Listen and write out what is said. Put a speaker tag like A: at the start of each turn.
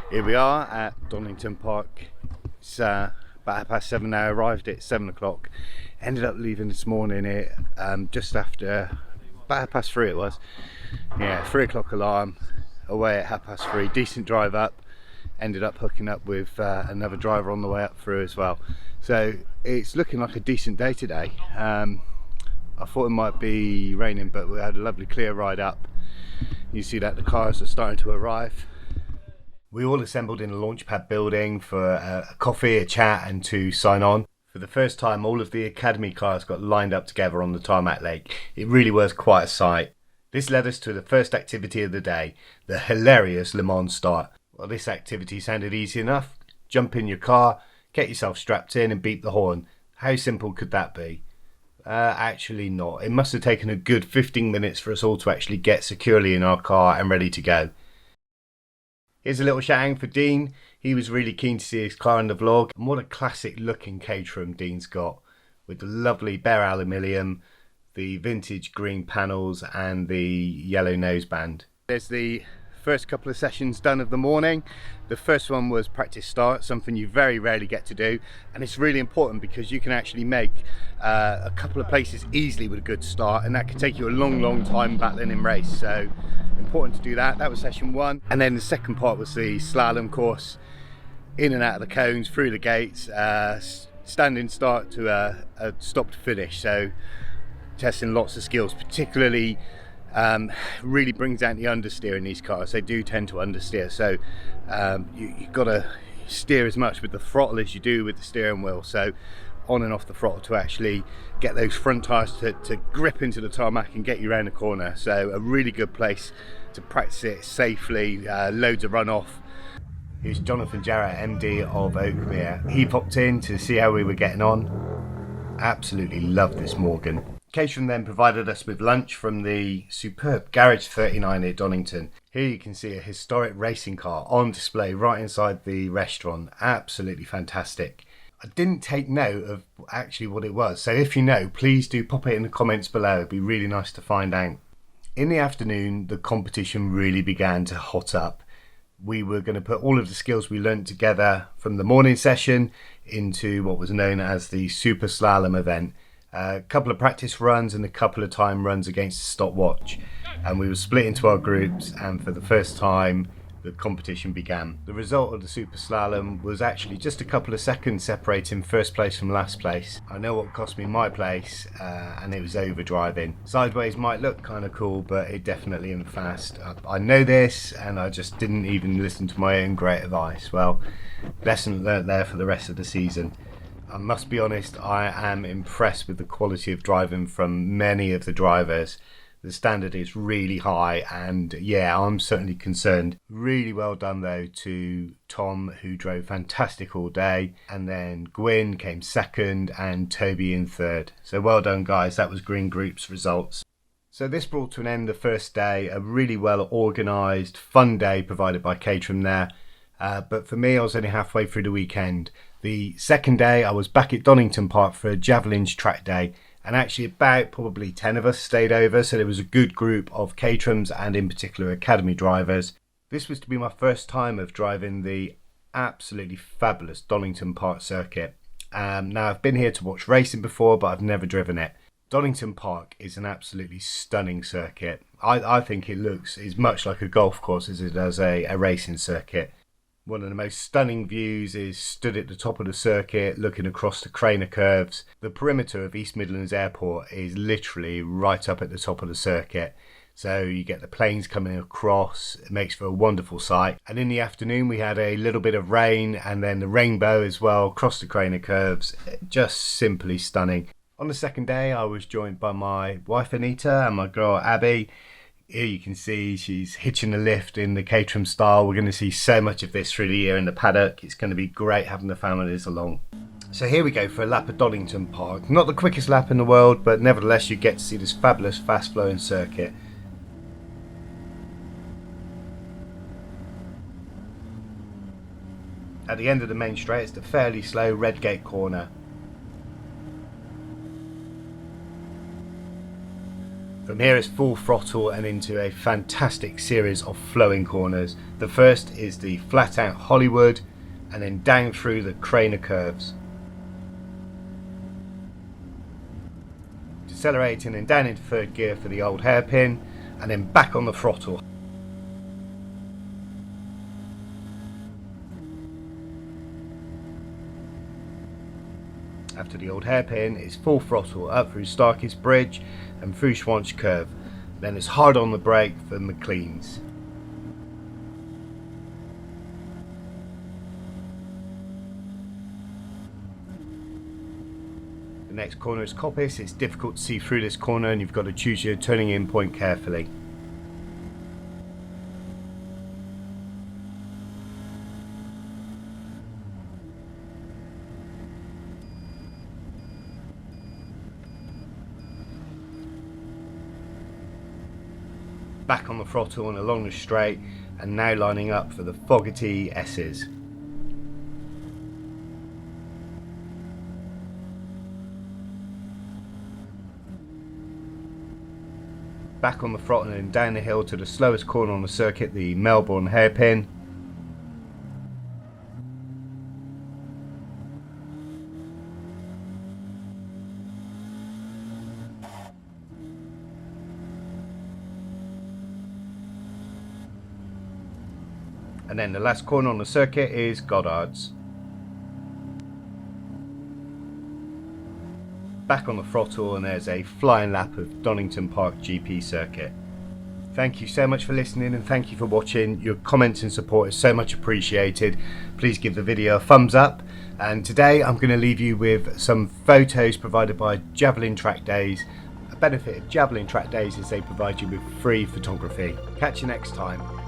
A: Here we are at Donington Park. It's about 7:30 now. Arrived at 7 o'clock. Ended up leaving this morning here just after about 3:30 it was. Yeah, 3 o'clock alarm. Away at 3:30. Decent drive up. Ended up hooking up with another driver on the way up through as well. So it's looking like a decent day today. I thought it might be raining, but we had a lovely clear ride up. You see that the cars are starting to arrive. We all assembled in the Launchpad building for a coffee, a chat and to sign on. For the first time, all of the Academy cars got lined up together on the tarmac lake. It really was quite a sight. This led us to the first activity of the day, the hilarious Le Mans start. Well, this activity sounded easy enough. Jump in your car, get yourself strapped in and beep the horn. How simple could that be? Actually not. It must have taken a good 15 minutes for us all to actually get securely in our car and ready to go. Here's a little shout out for Dean. He was really keen to see his car in the vlog. And what a classic looking Caterham Dean's got, with the lovely bare aluminium, the vintage green panels and the yellow noseband. There's the first couple of sessions done of the morning. The first one was practice start, something you very rarely get to do, and it's really important because you can actually make a couple of places easily with a good start, and that can take you a long time battling in race. So important to do that. That was session one. And then the second part was the slalom course, in and out of the cones, through the gates, standing start to a stop to finish. So testing lots of skills, particularly really brings out the understeer in these cars. They do tend to understeer, so you've got to steer as much with the throttle as you do with the steering wheel, so on and off the throttle to actually get those front tires to grip into the tarmac and get you around the corner. So a really good place to practice it safely, loads of runoff. Here's Jonathan Jarrett, MD of Oakmere. He popped in to see how we were getting on. Absolutely loved this Morgan. Caterham then provided us with lunch from the superb Garage 39 at Donington. Here you can see a historic racing car on display right inside the restaurant. Absolutely fantastic. I didn't take note of actually what it was, so if you know, please do pop it in the comments below. It'd be really nice to find out. In the afternoon, the competition really began to hot up. We were going to put all of the skills we learnt together from the morning session into what was known as the Super Slalom event. A couple of practice runs and a couple of time runs against a stopwatch, and we were split into our groups, and for the first time the competition began. The result of the Super Slalom was actually just a couple of seconds separating first place from last place. I know what cost me my place, and it was overdriving. Sideways might look kind of cool, but it definitely isn't fast. I know this, and I just didn't even listen to my own great advice. Well, lesson learnt there for the rest of the season. I must be honest, I am impressed with the quality of driving from many of the drivers. The standard is really high, and yeah, I'm certainly concerned. Really well done though to Tom, who drove fantastic all day, and then Gwyn came second and Toby in third. So well done guys, that was Green Group's results. So this brought to an end the first day, a really well organised, fun day provided by Caterham there. But for me, I was only halfway through the weekend. The second day, I was back at Donington Park for a Javelin's track day, and actually about probably 10 of us stayed over, so there was a good group of Caterhams and in particular Academy drivers. This was to be my first time of driving the absolutely fabulous Donington Park circuit. Now I've been here to watch racing before, but I've never driven it. Donington Park is an absolutely stunning circuit. I think it looks as much like a golf course as it does a racing circuit. One of the most stunning views is stood at the top of the circuit looking across the Craner curves. The perimeter of East Midlands Airport is literally right up at the top of the circuit. So you get the planes coming across, it makes for a wonderful sight. And in the afternoon we had a little bit of rain and then the rainbow as well across the Craner curves. Just simply stunning. On the second day I was joined by my wife Anita and my girl Abby. Here you can see she's hitching a lift in the Caterham style. We're going to see so much of this through the year in the paddock. It's going to be great having the families along. So here we go for a lap of Donington Park. Not the quickest lap in the world, but nevertheless you get to see this fabulous fast flowing circuit. At the end of the main straight it's the fairly slow Redgate corner. From here it's full throttle and into a fantastic series of flowing corners. The first is the flat out Hollywood and then down through the Craner curves. Decelerating and down into third gear for the old hairpin and then back on the throttle. After the old hairpin, it's full throttle up through Starkey's Bridge and through Schwanch Curve. Then it's hard on the brake for McLean's. The next corner is Coppice. It's difficult to see through this corner and you've got to choose your turning in point carefully. Back on the throttle and along the straight, and now lining up for the Fogarty S's. Back on the throttle and down the hill to the slowest corner on the circuit, the Melbourne hairpin. And then the last corner on the circuit is Goddard's. Back on the throttle and there's a flying lap of Donington Park GP circuit. Thank you so much for listening and thank you for watching. Your comments and support is so much appreciated. Please give the video a thumbs up. And today I'm going to leave you with some photos provided by Javelin Track Days. A benefit of Javelin Track Days is they provide you with free photography. Catch you next time.